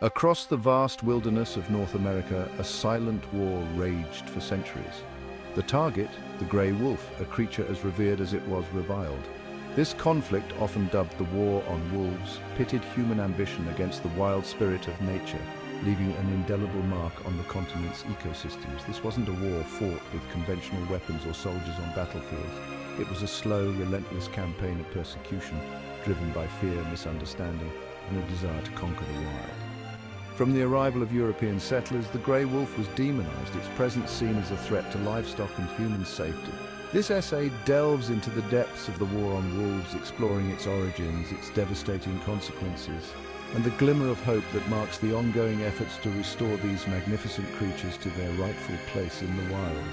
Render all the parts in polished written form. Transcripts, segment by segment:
Across the vast wilderness of North America, a silent war raged for centuries. The target, the grey wolf, a creature as revered as it was reviled. This conflict, often dubbed the War on Wolves, pitted human ambition against the wild spirit of nature, leaving an indelible mark on the continent's ecosystems. This wasn't a war fought with conventional weapons or soldiers on battlefields. It was a slow, relentless campaign of persecution, driven by fear, misunderstanding, and a desire to conquer the wild. From the arrival of European settlers, the grey wolf was demonized, its presence seen as a threat to livestock and human safety. This essay delves into the depths of the war on wolves, exploring its origins, its devastating consequences, and the glimmer of hope that marks the ongoing efforts to restore these magnificent creatures to their rightful place in the wild.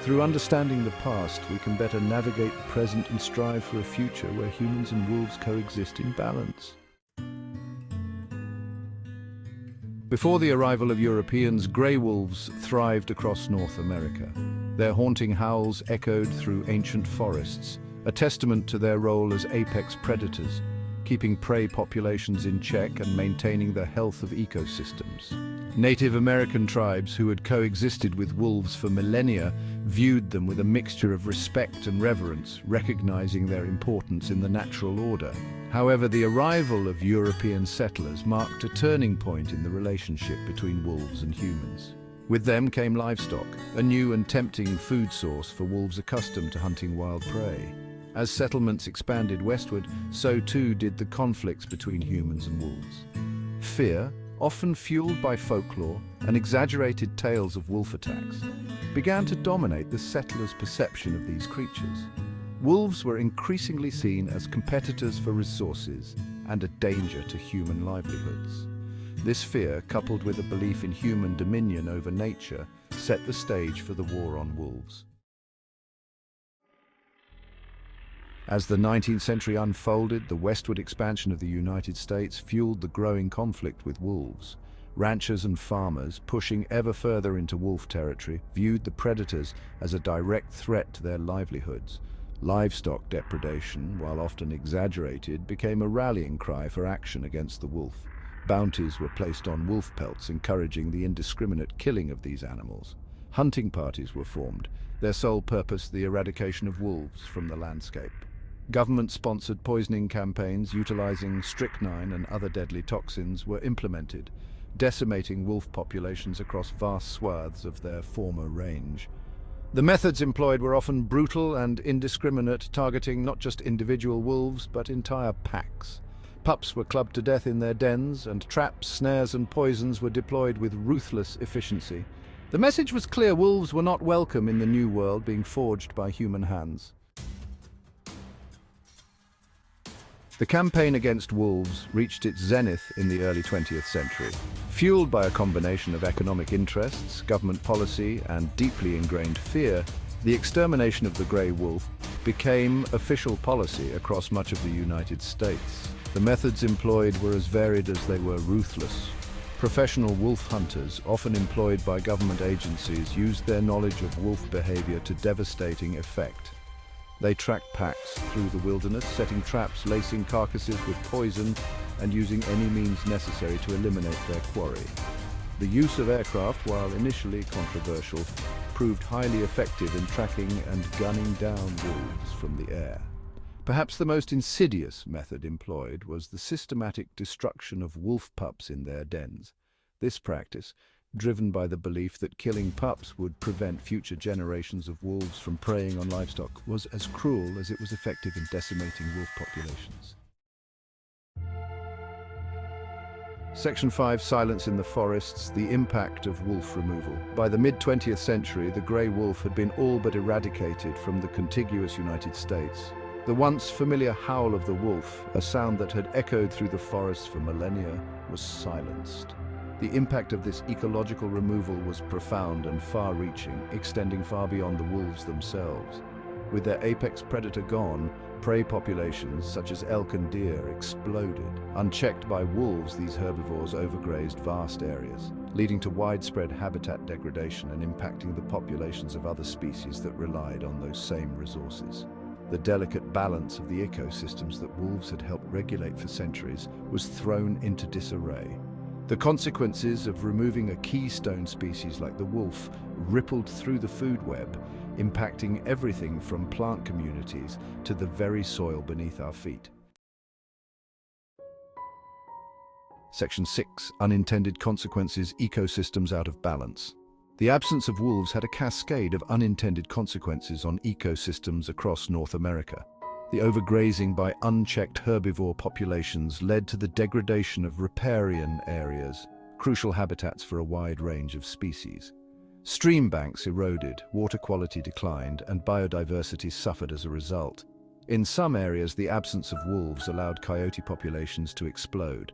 Through understanding the past, we can better navigate the present and strive for a future where humans and wolves coexist in balance. Before the arrival of Europeans, grey wolves thrived across North America. Their haunting howls echoed through ancient forests, a testament to their role as apex predators, keeping prey populations in check and maintaining the health of ecosystems. Native American tribes who had coexisted with wolves for millennia viewed them with a mixture of respect and reverence, recognizing their importance in the natural order. However, the arrival of European settlers marked a turning point in the relationship between wolves and humans. With them came livestock, a new and tempting food source for wolves accustomed to hunting wild prey. As settlements expanded westward, so too did the conflicts between humans and wolves. Fear, often fueled by folklore and exaggerated tales of wolf attacks, began to dominate the settlers' perception of these creatures. Wolves were increasingly seen as competitors for resources and a danger to human livelihoods. This fear, coupled with a belief in human dominion over nature, set the stage for the war on wolves. As the 19th century unfolded, the westward expansion of the United States fueled the growing conflict with wolves. Ranchers and farmers, pushing ever further into wolf territory, viewed the predators as a direct threat to their livelihoods. Livestock depredation, while often exaggerated, became a rallying cry for action against the wolf. Bounties were placed on wolf pelts, encouraging the indiscriminate killing of these animals. Hunting parties were formed, their sole purpose the eradication of wolves from the landscape. Government-sponsored poisoning campaigns utilizing strychnine and other deadly toxins were implemented, decimating wolf populations across vast swaths of their former range. The methods employed were often brutal and indiscriminate, targeting not just individual wolves, but entire packs. Pups were clubbed to death in their dens, and traps, snares, and poisons were deployed with ruthless efficiency. The message was clear: wolves were not welcome in the new world being forged by human hands. The campaign against wolves reached its zenith in the early 20th century. Fueled by a combination of economic interests, government policy, and deeply ingrained fear, the extermination of the grey wolf became official policy across much of the United States. The methods employed were as varied as they were ruthless. Professional wolf hunters, often employed by government agencies, used their knowledge of wolf behavior to devastating effect. They tracked packs through the wilderness, setting traps, lacing carcasses with poison, and using any means necessary to eliminate their quarry. The use of aircraft, while initially controversial, proved highly effective in tracking and gunning down wolves from the air. Perhaps the most insidious method employed was the systematic destruction of wolf pups in their dens. This practice, driven by the belief that killing pups would prevent future generations of wolves from preying on livestock, was as cruel as it was effective in decimating wolf populations. Section 5, Silence in the Forests, the impact of wolf removal. By the mid-20th century, the grey wolf had been all but eradicated from the contiguous United States. The once familiar howl of the wolf, a sound that had echoed through the forests for millennia, was silenced. The impact of this ecological removal was profound and far-reaching, extending far beyond the wolves themselves. With their apex predator gone, prey populations such as elk and deer exploded. Unchecked by wolves, these herbivores overgrazed vast areas, leading to widespread habitat degradation and impacting the populations of other species that relied on those same resources. The delicate balance of the ecosystems that wolves had helped regulate for centuries was thrown into disarray. The consequences of removing a keystone species like the wolf rippled through the food web, impacting everything from plant communities to the very soil beneath our feet. Section 6. Unintended consequences, ecosystems out of balance. The absence of wolves had a cascade of unintended consequences on ecosystems across North America. The overgrazing by unchecked herbivore populations led to the degradation of riparian areas, crucial habitats for a wide range of species. Stream banks eroded, water quality declined, and biodiversity suffered as a result. In some areas, the absence of wolves allowed coyote populations to explode.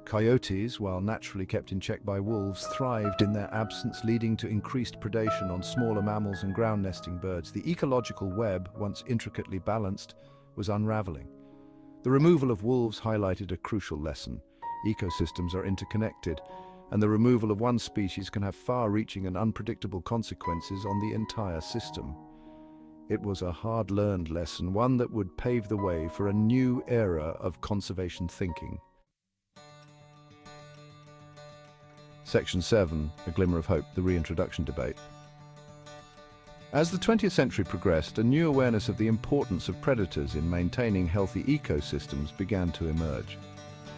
Coyotes, while naturally kept in check by wolves, thrived in their absence, leading to increased predation on smaller mammals and ground-nesting birds. The ecological web, once intricately balanced, was unraveling. The removal of wolves highlighted a crucial lesson. Ecosystems are interconnected, and the removal of one species can have far-reaching and unpredictable consequences on the entire system. It was a hard-learned lesson, one that would pave the way for a new era of conservation thinking. Section 7, A Glimmer of Hope, the reintroduction debate. As the 20th century progressed, a new awareness of the importance of predators in maintaining healthy ecosystems began to emerge.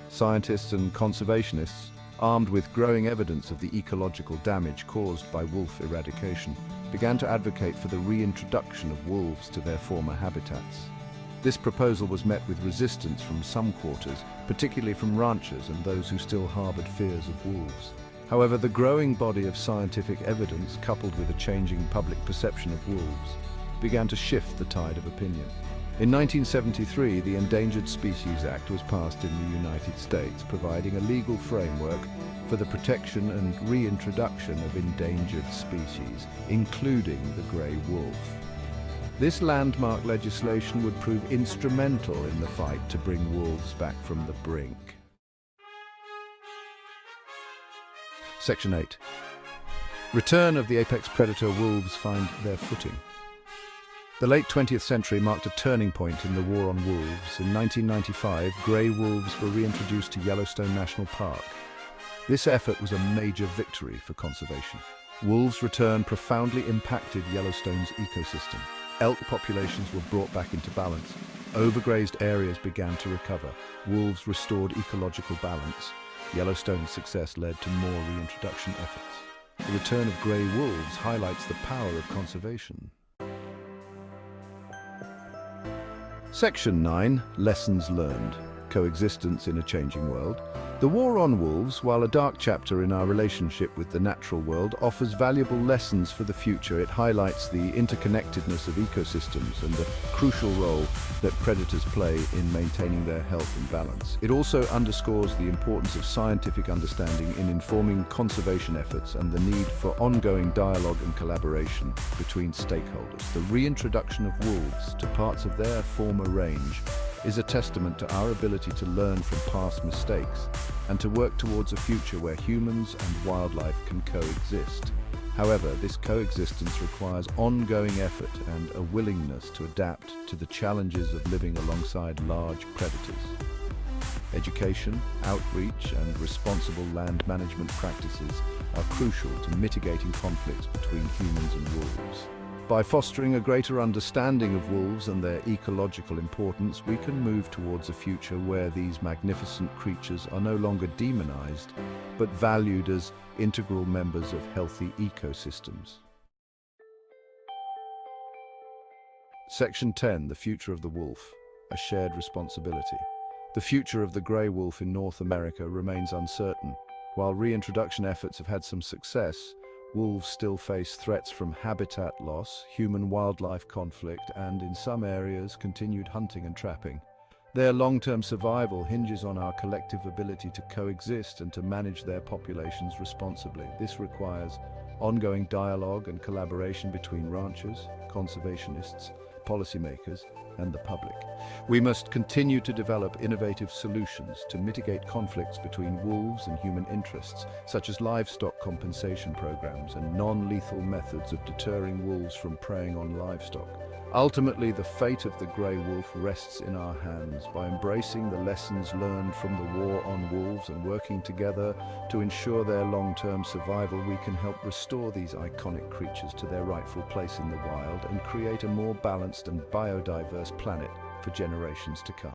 Scientists and conservationists, armed with growing evidence of the ecological damage caused by wolf eradication, began to advocate for the reintroduction of wolves to their former habitats. This proposal was met with resistance from some quarters, particularly from ranchers and those who still harbored fears of wolves. However, the growing body of scientific evidence, coupled with a changing public perception of wolves, began to shift the tide of opinion. In 1973, the Endangered Species Act was passed in the United States, providing a legal framework for the protection and reintroduction of endangered species, including the grey wolf. This landmark legislation would prove instrumental in the fight to bring wolves back from the brink. Section 8. Return of the apex predator, wolves find their footing. The late 20th century marked a turning point in the war on wolves. In 1995, grey wolves were reintroduced to Yellowstone National Park. This effort was a major victory for conservation. Wolves' return profoundly impacted Yellowstone's ecosystem. Elk populations were brought back into balance. Overgrazed areas began to recover. Wolves restored ecological balance. Yellowstone's success led to more reintroduction efforts. The return of grey wolves highlights the power of conservation. Section 9. Lessons learned. Coexistence in a changing world. The war on wolves, while a dark chapter in our relationship with the natural world, offers valuable lessons for the future. It highlights the interconnectedness of ecosystems and the crucial role that predators play in maintaining their health and balance. It also underscores the importance of scientific understanding in informing conservation efforts and the need for ongoing dialogue and collaboration between stakeholders. The reintroduction of wolves to parts of their former range is a testament to our ability to learn from past mistakes and to work towards a future where humans and wildlife can coexist. However, this coexistence requires ongoing effort and a willingness to adapt to the challenges of living alongside large predators. Education, outreach, and responsible land management practices are crucial to mitigating conflicts between humans and wolves. By fostering a greater understanding of wolves and their ecological importance, we can move towards a future where these magnificent creatures are no longer demonized, but valued as integral members of healthy ecosystems. Section 10. The future of the wolf, a shared responsibility. The future of the grey wolf in North America remains uncertain. While reintroduction efforts have had some success, wolves still face threats from habitat loss, human-wildlife conflict, and, in some areas, continued hunting and trapping. Their long-term survival hinges on our collective ability to coexist and to manage their populations responsibly. This requires ongoing dialogue and collaboration between ranchers, conservationists, policymakers, and the public. We must continue to develop innovative solutions to mitigate conflicts between wolves and human interests, such as livestock compensation programs and non-lethal methods of deterring wolves from preying on livestock. Ultimately, the fate of the grey wolf rests in our hands. By embracing the lessons learned from the war on wolves and working together to ensure their long-term survival, we can help restore these iconic creatures to their rightful place in the wild and create a more balanced and biodiverse planet for generations to come.